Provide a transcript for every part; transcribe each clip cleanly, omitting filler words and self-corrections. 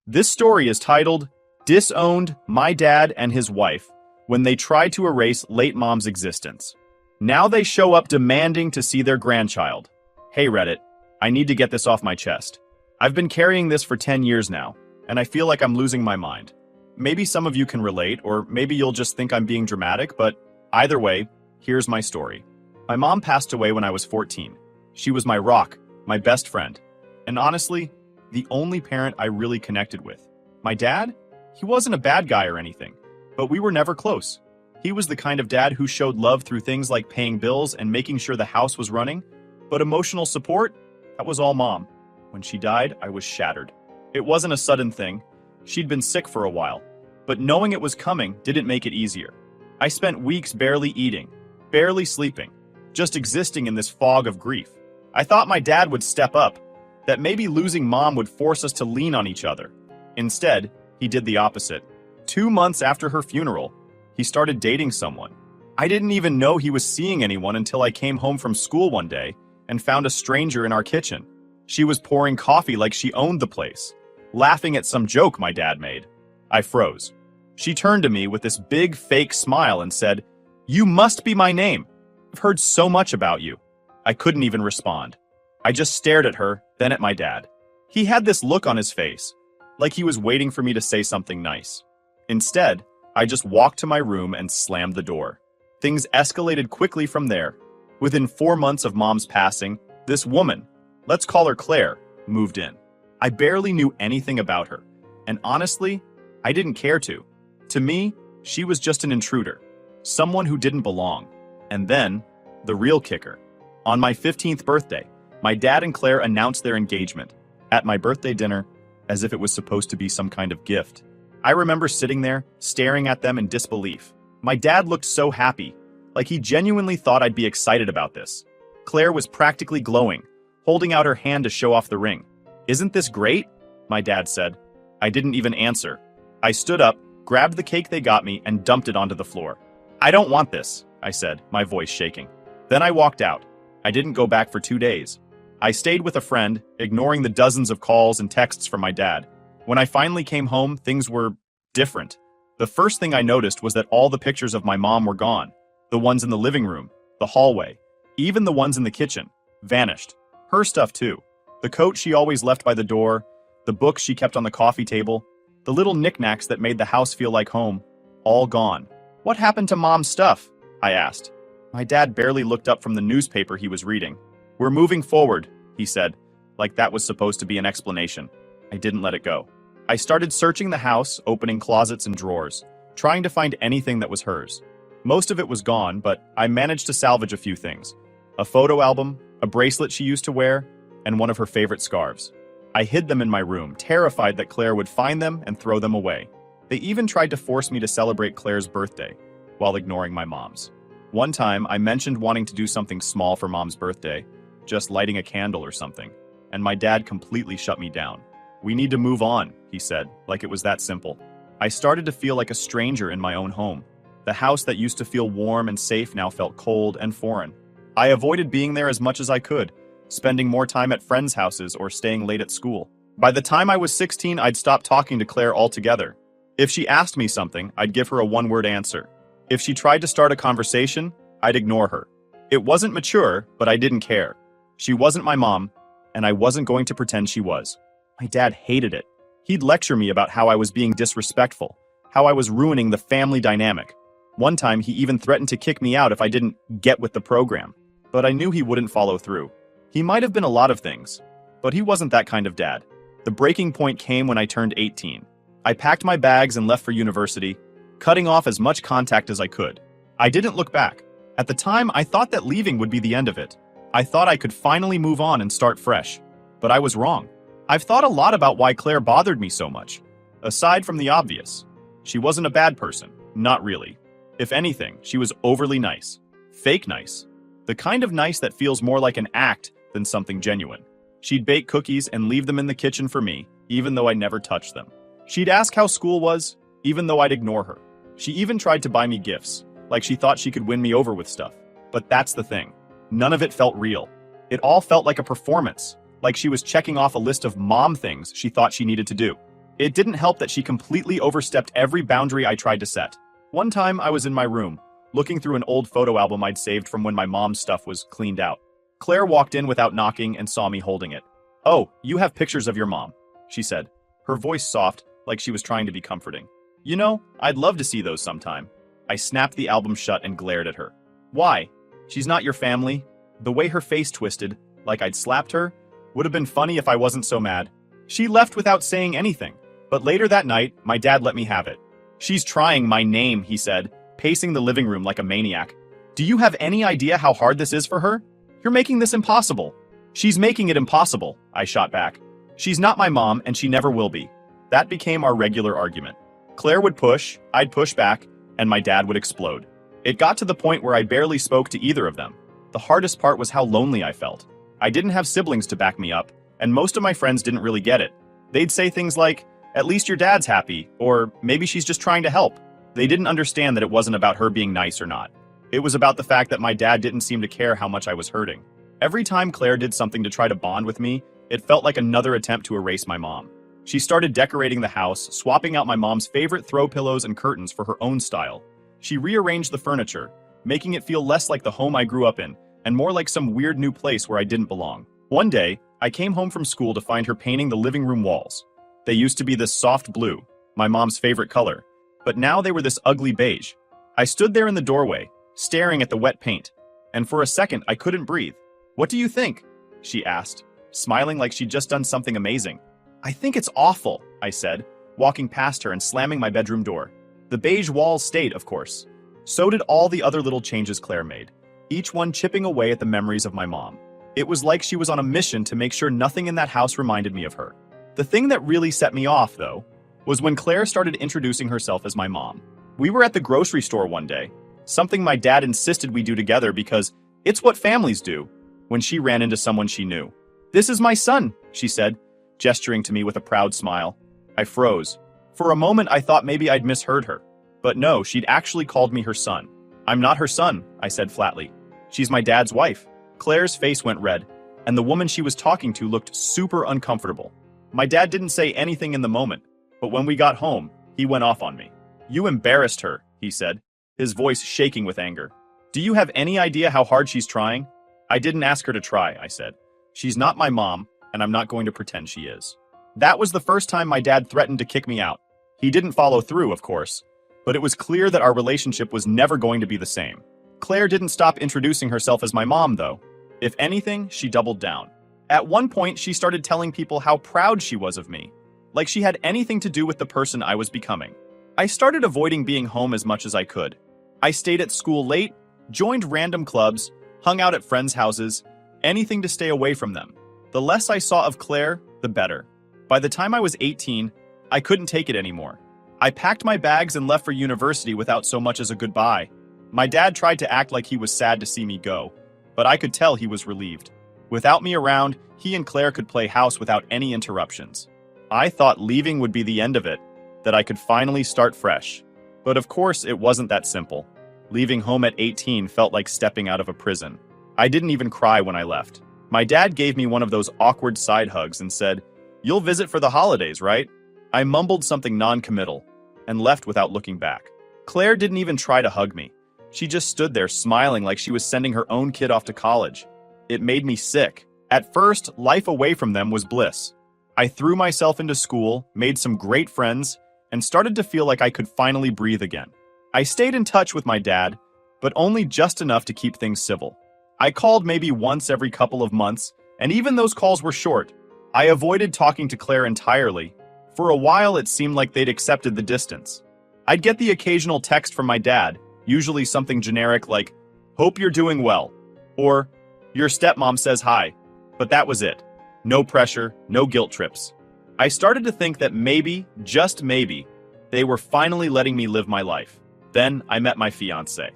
This story is titled Disowned My Dad and His Wife When They Tried to Erase Late Mom's Existence. Now they show up demanding to see their grandchild. Hey Reddit, I need to get this off my chest. I've been carrying this for 10 years now, and I feel like I'm losing my mind. Maybe some of you can relate, or maybe you'll just think I'm being dramatic, but either way, here's my story. My mom passed away when I was 14. She was my rock, my best friend, and honestly, the only parent I really connected with. My dad? He wasn't a bad guy or anything, but we were never close. He was the kind of dad who showed love through things like paying bills and making sure the house was running, but emotional support? That was all mom. When she died, I was shattered. It wasn't a sudden thing. She'd been sick for a while, but knowing it was coming didn't make it easier. I spent weeks barely eating, barely sleeping, just existing in this fog of grief. I thought my dad would step up, that maybe losing mom would force us to lean on each other. Instead, he did the opposite. 2 months after her funeral, he started dating someone. I didn't even know he was seeing anyone until I came home from school one day and found a stranger in our kitchen. She was pouring coffee like she owned the place, laughing at some joke my dad made. I froze. She turned to me with this big fake smile and said, "You must be my name. I've heard so much about you." I couldn't even respond. I just stared at her, then at my dad. He had this look on his face, like he was waiting for me to say something nice. Instead, I just walked to my room and slammed the door. Things escalated quickly from there. Within 4 months of mom's passing, this woman, let's call her Claire, moved in. I barely knew anything about her, and honestly, I didn't care to. To me, she was just an intruder, someone who didn't belong. And then, the real kicker. On my 15th birthday, my dad and Claire announced their engagement at my birthday dinner as if it was supposed to be some kind of gift. I remember sitting there, staring at them in disbelief. My dad looked so happy, like he genuinely thought I'd be excited about this. Claire was practically glowing, holding out her hand to show off the ring. "Isn't this great?" my dad said. I didn't even answer. I stood up, grabbed the cake they got me, and dumped it onto the floor. "I don't want this," I said, my voice shaking. Then I walked out. I didn't go back for 2 days. I stayed with a friend, ignoring the dozens of calls and texts from my dad. When I finally came home, things were different. The first thing I noticed was that all the pictures of my mom were gone. The ones in the living room, the hallway, even the ones in the kitchen, vanished. Her stuff too. The coat she always left by the door, the books she kept on the coffee table, the little knickknacks that made the house feel like home, all gone. "What happened to mom's stuff?" I asked. My dad barely looked up from the newspaper he was reading. "We're moving forward," he said, like that was supposed to be an explanation. I didn't let it go. I started searching the house, opening closets and drawers, trying to find anything that was hers. Most of it was gone, but I managed to salvage a few things. A photo album, a bracelet she used to wear, and one of her favorite scarves. I hid them in my room, terrified that Claire would find them and throw them away. They even tried to force me to celebrate Claire's birthday, while ignoring my mom's. One time, I mentioned wanting to do something small for mom's birthday, just lighting a candle or something, and my dad completely shut me down. "We need to move on," he said, like it was that simple. I started to feel like a stranger in my own home. The house that used to feel warm and safe now felt cold and foreign. I avoided being there as much as I could, spending more time at friends' houses or staying late at school. By the time I was 16, I'd stopped talking to Claire altogether. If she asked me something, I'd give her a one-word answer. If she tried to start a conversation, I'd ignore her. It wasn't mature, but I didn't care. She wasn't my mom, and I wasn't going to pretend she was. My dad hated it. He'd lecture me about how I was being disrespectful, how I was ruining the family dynamic. One time, he even threatened to kick me out if I didn't get with the program. But I knew he wouldn't follow through. He might have been a lot of things, but he wasn't that kind of dad. The breaking point came when I turned 18. I packed my bags and left for university, cutting off as much contact as I could. I didn't look back. At the time, I thought that leaving would be the end of it. I thought I could finally move on and start fresh. But I was wrong. I've thought a lot about why Claire bothered me so much. Aside from the obvious, she wasn't a bad person. Not really. If anything, she was overly nice. Fake nice. The kind of nice that feels more like an act than something genuine. She'd bake cookies and leave them in the kitchen for me, even though I never touched them. She'd ask how school was, even though I'd ignore her. She even tried to buy me gifts, like she thought she could win me over with stuff. But that's the thing. None of it felt real. It all felt like a performance, like she was checking off a list of mom things she thought she needed to do. It didn't help that she completely overstepped every boundary I tried to set. One time, I was in my room, looking through an old photo album I'd saved from when my mom's stuff was cleaned out. Claire walked in without knocking and saw me holding it. "Oh, you have pictures of your mom," she said, her voice soft, like she was trying to be comforting. "You know, I'd love to see those sometime." I snapped the album shut and glared at her. "Why? She's not your family?" The way her face twisted, like I'd slapped her, would have been funny if I wasn't so mad. She left without saying anything, but later that night, my dad let me have it. "She's trying my name," he said, pacing the living room like a maniac. "Do you have any idea how hard this is for her? You're making this impossible." "She's making it impossible," I shot back. "She's not my mom, and she never will be." That became our regular argument. Claire would push, I'd push back, and my dad would explode. It got to the point where I barely spoke to either of them. The hardest part was how lonely I felt. I didn't have siblings to back me up, and most of my friends didn't really get it. They'd say things like, "At least your dad's happy," or "Maybe she's just trying to help." They didn't understand that it wasn't about her being nice or not. It was about the fact that my dad didn't seem to care how much I was hurting. Every time Claire did something to try to bond with me, it felt like another attempt to erase my mom. She started decorating the house, swapping out my mom's favorite throw pillows and curtains for her own style. She rearranged the furniture, making it feel less like the home I grew up in, and more like some weird new place where I didn't belong. One day, I came home from school to find her painting the living room walls. They used to be this soft blue, my mom's favorite color, but now they were this ugly beige. I stood there in the doorway, staring at the wet paint, and for a second I couldn't breathe. "What do you think?" she asked, smiling like she'd just done something amazing. "I think it's awful," I said, walking past her and slamming my bedroom door. The beige walls stayed, of course. So did all the other little changes Claire made, each one chipping away at the memories of my mom. It was like she was on a mission to make sure nothing in that house reminded me of her. The thing that really set me off, though, was when Claire started introducing herself as my mom. We were at the grocery store one day, something my dad insisted we do together because it's what families do, when she ran into someone she knew. "This is my son," she said, gesturing to me with a proud smile. I froze. For a moment, I thought maybe I'd misheard her. But no, she'd actually called me her son. "I'm not her son," I said flatly. "She's my dad's wife." Claire's face went red, and the woman she was talking to looked super uncomfortable. My dad didn't say anything in the moment, but when we got home, he went off on me. "You embarrassed her," he said, his voice shaking with anger. "Do you have any idea how hard she's trying?" "I didn't ask her to try," I said. "She's not my mom, and I'm not going to pretend she is." That was the first time my dad threatened to kick me out. He didn't follow through, of course, but it was clear that our relationship was never going to be the same. Claire didn't stop introducing herself as my mom, though. If anything, she doubled down. At one point, she started telling people how proud she was of me, like she had anything to do with the person I was becoming. I started avoiding being home as much as I could. I stayed at school late, joined random clubs, hung out at friends' houses, anything to stay away from them. The less I saw of Claire, the better. By the time I was 18, I couldn't take it anymore. I packed my bags and left for university without so much as a goodbye. My dad tried to act like he was sad to see me go, but I could tell he was relieved. Without me around, he and Claire could play house without any interruptions. I thought leaving would be the end of it, that I could finally start fresh. But of course, it wasn't that simple. Leaving home at 18 felt like stepping out of a prison. I didn't even cry when I left. My dad gave me one of those awkward side hugs and said, "You'll visit for the holidays, right?" I mumbled something non-committal and left without looking back. Claire didn't even try to hug me. She just stood there smiling like she was sending her own kid off to college. It made me sick. At first, life away from them was bliss. I threw myself into school, made some great friends, and started to feel like I could finally breathe again. I stayed in touch with my dad, but only just enough to keep things civil. I called maybe once every couple of months, and even those calls were short. I avoided talking to Claire entirely. For a while, it seemed like they'd accepted the distance. I'd get the occasional text from my dad, usually something generic like, "Hope you're doing well," or "Your stepmom says hi," but that was it. No pressure, no guilt trips. I started to think that maybe, just maybe, they were finally letting me live my life. Then I met my fiancée.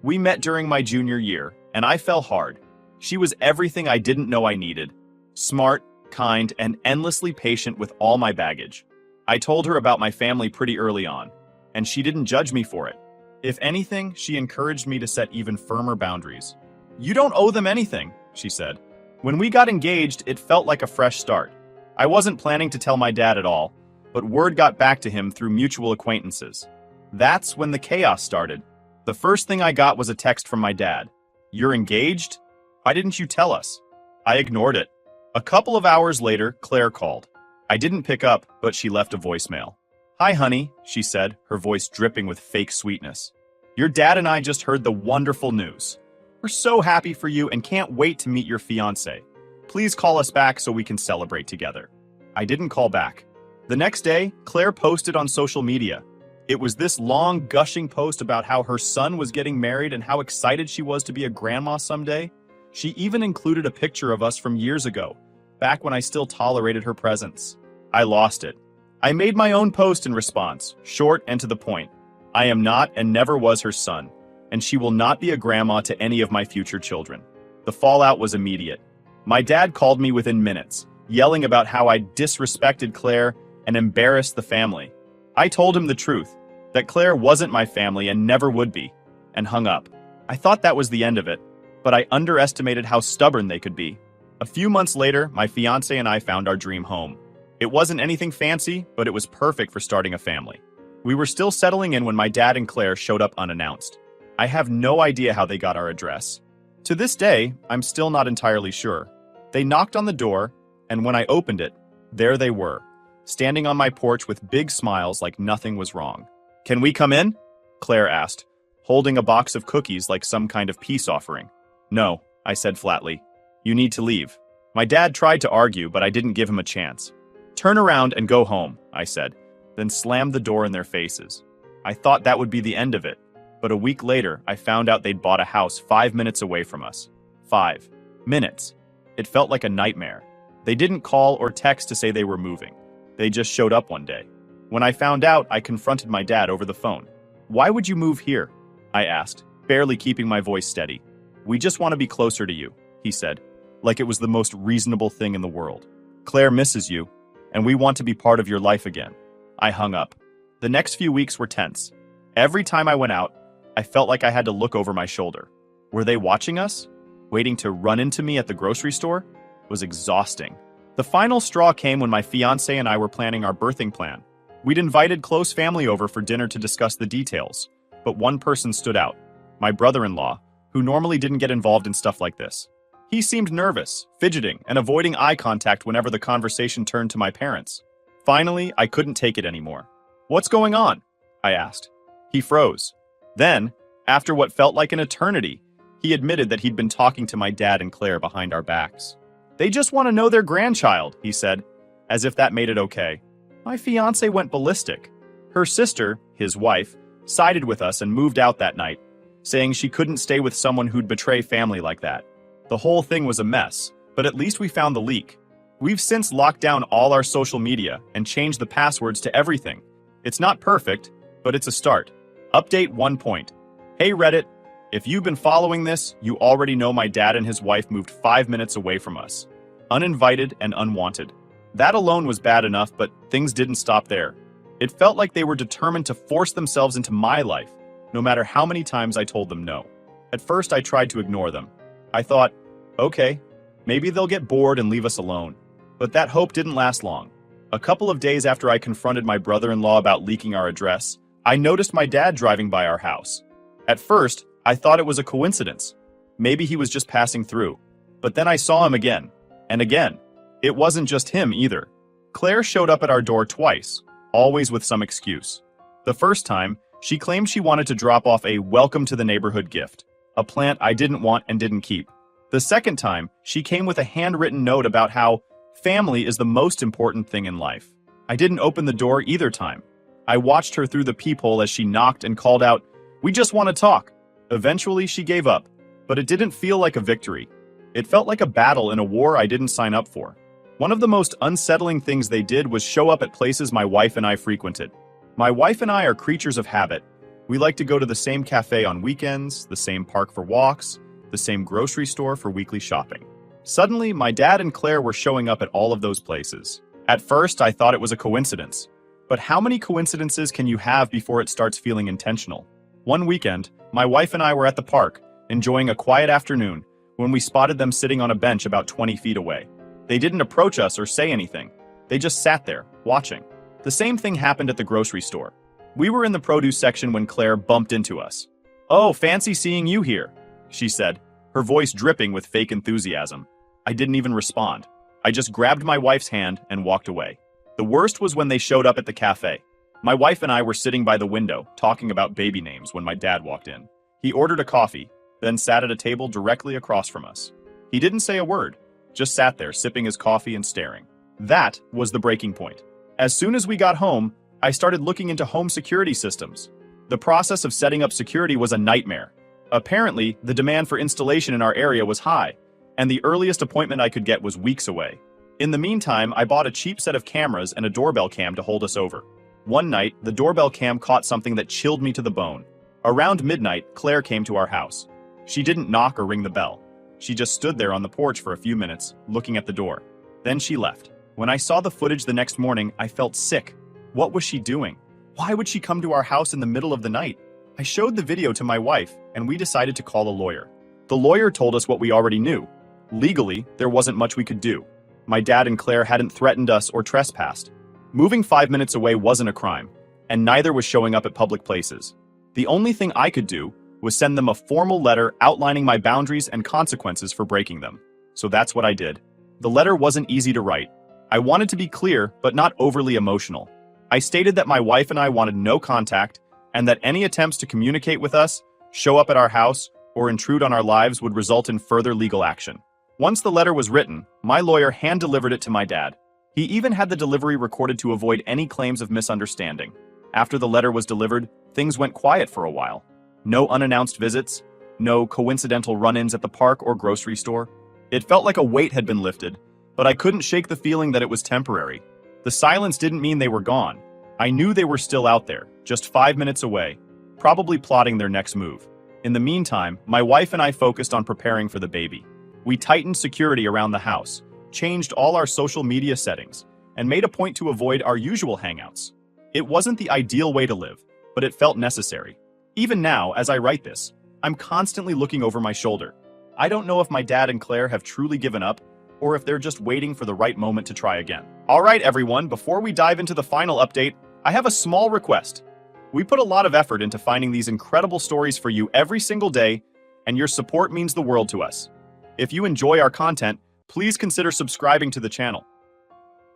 We met during my junior year, and I fell hard. She was everything I didn't know I needed. Smart, kind, and endlessly patient with all my baggage. I told her about my family pretty early on, and she didn't judge me for it. If anything, she encouraged me to set even firmer boundaries. "You don't owe them anything," she said. When we got engaged, it felt like a fresh start. I wasn't planning to tell my dad at all, but word got back to him through mutual acquaintances. That's when the chaos started. The first thing I got was a text from my dad. "You're engaged? Why didn't you tell us?" I ignored it. A couple of hours later, Claire called. I didn't pick up, but she left a voicemail. "Hi, honey," she said, her voice dripping with fake sweetness. "Your dad and I just heard the wonderful news. We're so happy for you and can't wait to meet your fiancé. Please call us back so we can celebrate together." I didn't call back. The next day, Claire posted on social media. It was this long, gushing post about how her son was getting married and how excited she was to be a grandma someday. She even included a picture of us from years ago, back when I still tolerated her presence. I lost it. I made my own post in response, short and to the point. I am not and never was her son, and she will not be a grandma to any of my future children. The fallout was immediate. My dad called me within minutes, yelling about how I disrespected Claire and embarrassed the family. I told him the truth, that Claire wasn't my family and never would be, and hung up. I thought that was the end of it, but I underestimated how stubborn they could be. A few months later, my fiancé and I found our dream home. It wasn't anything fancy, but it was perfect for starting a family. We were still settling in when my dad and Claire showed up unannounced. I have no idea how they got our address. To this day, I'm still not entirely sure. They knocked on the door, and when I opened it, there they were, standing on my porch with big smiles like nothing was wrong. "Can we come in?" Claire asked, holding a box of cookies like some kind of peace offering. "No," I said flatly. "You need to leave." My dad tried to argue, but I didn't give him a chance. "Turn around and go home," I said, then slammed the door in their faces. I thought that would be the end of it, but a week later, I found out they'd bought a house 5 minutes away from us. 5 minutes. It felt like a nightmare. They didn't call or text to say they were moving. They just showed up one day. When I found out, I confronted my dad over the phone. "Why would you move here?" I asked, barely keeping my voice steady. "We just want to be closer to you," he said, like it was the most reasonable thing in the world. "Claire misses you, and we want to be part of your life again." I hung up. The next few weeks were tense. Every time I went out, I felt like I had to look over my shoulder. Were they watching us? Waiting to run into me at the grocery store? It was exhausting. The final straw came when my fiancé and I were planning our birthing plan. We'd invited close family over for dinner to discuss the details, but one person stood out, my brother-in-law, who normally didn't get involved in stuff like this. He seemed nervous, fidgeting, and avoiding eye contact whenever the conversation turned to my parents. Finally, I couldn't take it anymore. "What's going on?" I asked. He froze. Then, after what felt like an eternity, he admitted that he'd been talking to my dad and Claire behind our backs. "They just want to know their grandchild," he said, as if that made it okay. My fiancé went ballistic. Her sister, his wife, sided with us and moved out that night, saying she couldn't stay with someone who'd betray family like that. The whole thing was a mess, but at least we found the leak. We've since locked down all our social media and changed the passwords to everything. It's not perfect, but it's a start. Update 1 point. Hey Reddit, if you've been following this, you already know my dad and his wife moved 5 minutes away from us. Uninvited and unwanted. That alone was bad enough, but things didn't stop there. It felt like they were determined to force themselves into my life, no matter how many times I told them no. At first, I tried to ignore them. I thought, okay, maybe they'll get bored and leave us alone. But that hope didn't last long. A couple of days after I confronted my brother-in-law about leaking our address, I noticed my dad driving by our house. At first, I thought it was a coincidence. Maybe he was just passing through. But then I saw him again, and again. It wasn't just him either. Claire showed up at our door twice, always with some excuse. The first time, she claimed she wanted to drop off a welcome to the neighborhood gift, a plant I didn't want and didn't keep. The second time, she came with a handwritten note about how family is the most important thing in life. I didn't open the door either time. I watched her through the peephole as she knocked and called out, "We just want to talk." Eventually, she gave up, but it didn't feel like a victory. It felt like a battle in a war I didn't sign up for. One of the most unsettling things they did was show up at places my wife and I frequented. My wife and I are creatures of habit. We like to go to the same cafe on weekends, the same park for walks, the same grocery store for weekly shopping. Suddenly, my dad and Claire were showing up at all of those places. At first, I thought it was a coincidence. But how many coincidences can you have before it starts feeling intentional? One weekend, my wife and I were at the park, enjoying a quiet afternoon, when we spotted them sitting on a bench about 20 feet away. They didn't approach us or say anything. They just sat there, watching. The same thing happened at the grocery store. We were in the produce section when Claire bumped into us. "Oh, fancy seeing you here," she said, her voice dripping with fake enthusiasm. I didn't even respond. I just grabbed my wife's hand and walked away. The worst was when they showed up at the cafe. My wife and I were sitting by the window, talking about baby names when my dad walked in. He ordered a coffee, then sat at a table directly across from us. He didn't say a word, just sat there sipping his coffee and staring. That was the breaking point. As soon as we got home, I started looking into home security systems. The process of setting up security was a nightmare. Apparently, the demand for installation in our area was high, and the earliest appointment I could get was weeks away. In the meantime, I bought a cheap set of cameras and a doorbell cam to hold us over. One night, the doorbell cam caught something that chilled me to the bone. Around midnight, Claire came to our house. She didn't knock or ring the bell. She just stood there on the porch for a few minutes, looking at the door. Then she left. When I saw the footage the next morning, I felt sick. What was she doing? Why would she come to our house in the middle of the night? I showed the video to my wife, and we decided to call a lawyer. The lawyer told us what we already knew. Legally, there wasn't much we could do. My dad and Claire hadn't threatened us or trespassed. Moving 5 minutes away wasn't a crime, and neither was showing up at public places. The only thing I could do was send them a formal letter outlining my boundaries and consequences for breaking them. So that's what I did. The letter wasn't easy to write. I wanted to be clear, but not overly emotional. I stated that my wife and I wanted no contact, and that any attempts to communicate with us, show up at our house, or intrude on our lives would result in further legal action. Once the letter was written, my lawyer hand-delivered it to my dad. He even had the delivery recorded to avoid any claims of misunderstanding. After the letter was delivered, things went quiet for a while. No unannounced visits, no coincidental run-ins at the park or grocery store. It felt like a weight had been lifted, but I couldn't shake the feeling that it was temporary. The silence didn't mean they were gone. I knew they were still out there, just 5 minutes away, probably plotting their next move. In the meantime, my wife and I focused on preparing for the baby. We tightened security around the house, changed all our social media settings, and made a point to avoid our usual hangouts. It wasn't the ideal way to live, but it felt necessary. Even now, as I write this, I'm constantly looking over my shoulder. I don't know if my dad and Claire have truly given up, or if they're just waiting for the right moment to try again. All right, everyone, before we dive into the final update, I have a small request. We put a lot of effort into finding these incredible stories for you every single day, and your support means the world to us. If you enjoy our content, please consider subscribing to the channel.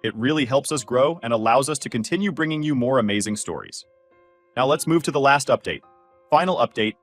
It really helps us grow and allows us to continue bringing you more amazing stories. Now let's move to the last update. Final update.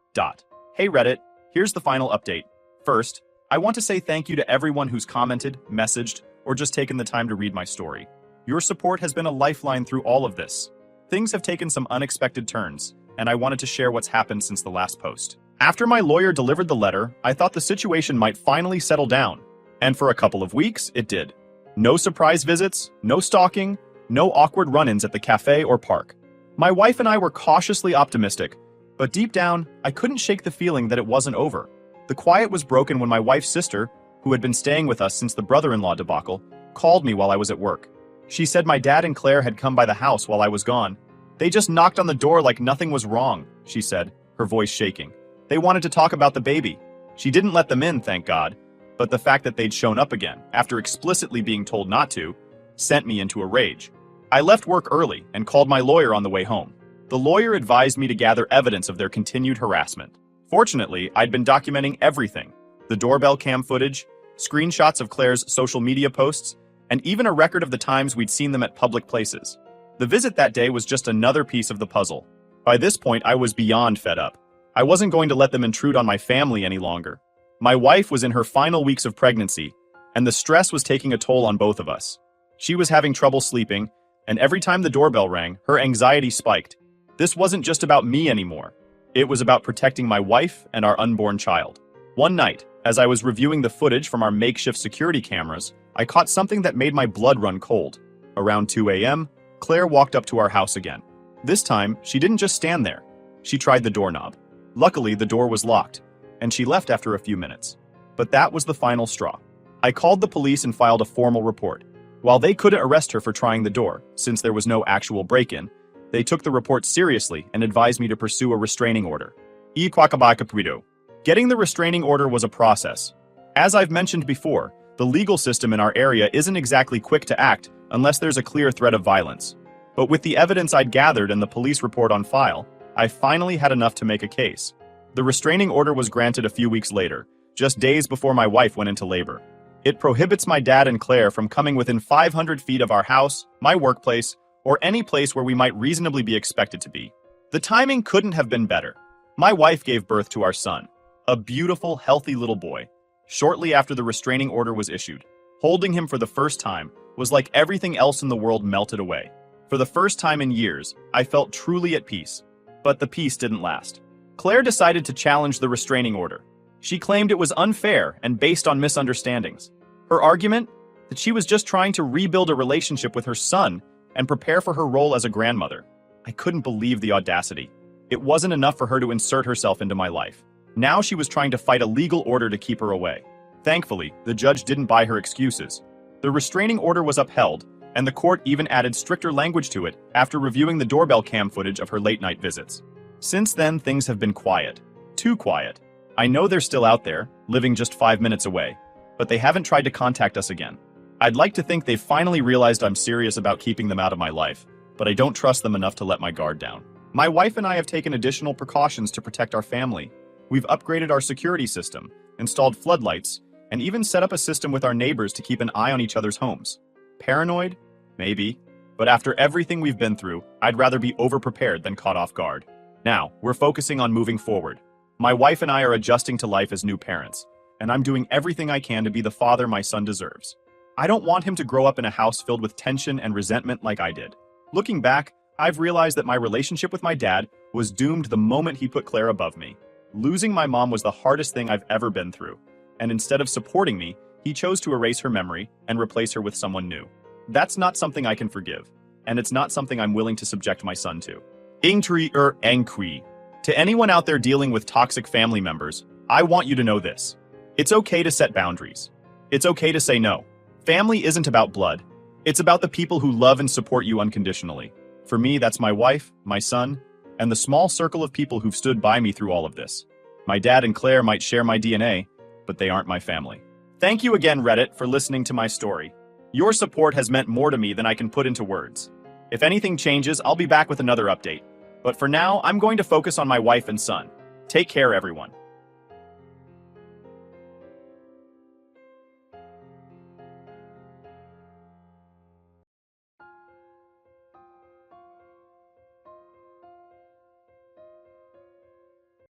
Hey Reddit, here's the final update. First, I want to say thank you to everyone who's commented, messaged, or just taken the time to read my story. Your support has been a lifeline through all of this. Things have taken some unexpected turns, and I wanted to share what's happened since the last post. After my lawyer delivered the letter, I thought the situation might finally settle down. And for a couple of weeks, it did. No surprise visits, no stalking, no awkward run-ins at the cafe or park. My wife and I were cautiously optimistic, but deep down, I couldn't shake the feeling that it wasn't over. The quiet was broken when my wife's sister, who had been staying with us since the brother-in-law debacle, called me while I was at work. She said my dad and Claire had come by the house while I was gone. They just knocked on the door like nothing was wrong, she said, her voice shaking. They wanted to talk about the baby. She didn't let them in, thank God, but the fact that they'd shown up again, after explicitly being told not to, sent me into a rage. I left work early and called my lawyer on the way home. The lawyer advised me to gather evidence of their continued harassment. Fortunately, I'd been documenting everything. The doorbell cam footage, screenshots of Claire's social media posts, and even a record of the times we'd seen them at public places. The visit that day was just another piece of the puzzle. By this point, I was beyond fed up. I wasn't going to let them intrude on my family any longer. My wife was in her final weeks of pregnancy, and the stress was taking a toll on both of us. She was having trouble sleeping, and every time the doorbell rang, her anxiety spiked. This wasn't just about me anymore. It was about protecting my wife and our unborn child. One night, as I was reviewing the footage from our makeshift security cameras, I caught something that made my blood run cold. Around 2 a.m., Claire walked up to our house again. This time, she didn't just stand there. She tried the doorknob. Luckily, the door was locked, and she left after a few minutes. But that was the final straw. I called the police and filed a formal report. While they couldn't arrest her for trying the door, since there was no actual break-in, they took the report seriously and advised me to pursue a restraining order. Getting the restraining order was a process. As I've mentioned before, the legal system in our area isn't exactly quick to act unless there's a clear threat of violence. But with the evidence I'd gathered and the police report on file, I finally had enough to make a case. The restraining order was granted a few weeks later, just days before my wife went into labor. It prohibits my dad and Claire from coming within 500 feet of our house, my workplace, or any place where we might reasonably be expected to be. The timing couldn't have been better. My wife gave birth to our son, a beautiful, healthy little boy, shortly after the restraining order was issued. Holding him for the first time was like everything else in the world melted away. For the first time in years, I felt truly at peace. But the peace didn't last. Claire decided to challenge the restraining order. She claimed it was unfair and based on misunderstandings. Her argument? That she was just trying to rebuild a relationship with her son and prepare for her role as a grandmother. I couldn't believe the audacity. It wasn't enough for her to insert herself into my life. Now she was trying to fight a legal order to keep her away. Thankfully, the judge didn't buy her excuses. The restraining order was upheld, and the court even added stricter language to it after reviewing the doorbell cam footage of her late-night visits. Since then, things have been quiet. Too quiet. I know they're still out there, living just 5 minutes away, but they haven't tried to contact us again. I'd like to think they've finally realized I'm serious about keeping them out of my life, but I don't trust them enough to let my guard down. My wife and I have taken additional precautions to protect our family. We've upgraded our security system, installed floodlights, and even set up a system with our neighbors to keep an eye on each other's homes. Paranoid? Maybe. But after everything we've been through, I'd rather be overprepared than caught off guard. Now, we're focusing on moving forward. My wife and I are adjusting to life as new parents, and I'm doing everything I can to be the father my son deserves. I don't want him to grow up in a house filled with tension and resentment like I did. Looking back, I've realized that my relationship with my dad was doomed the moment he put Claire above me. Losing my mom was the hardest thing I've ever been through, and instead of supporting me, he chose to erase her memory and replace her with someone new. That's not something I can forgive, and it's not something I'm willing to subject my son to. Angry. To anyone out there dealing with toxic family members, I want you to know this. It's okay to set boundaries. It's okay to say no. Family isn't about blood. It's about the people who love and support you unconditionally. For me, that's my wife, my son, and the small circle of people who've stood by me through all of this. My dad and Claire might share my DNA, but they aren't my family. Thank you again, Reddit, for listening to my story. Your support has meant more to me than I can put into words. If anything changes, I'll be back with another update. But for now, I'm going to focus on my wife and son. Take care, everyone.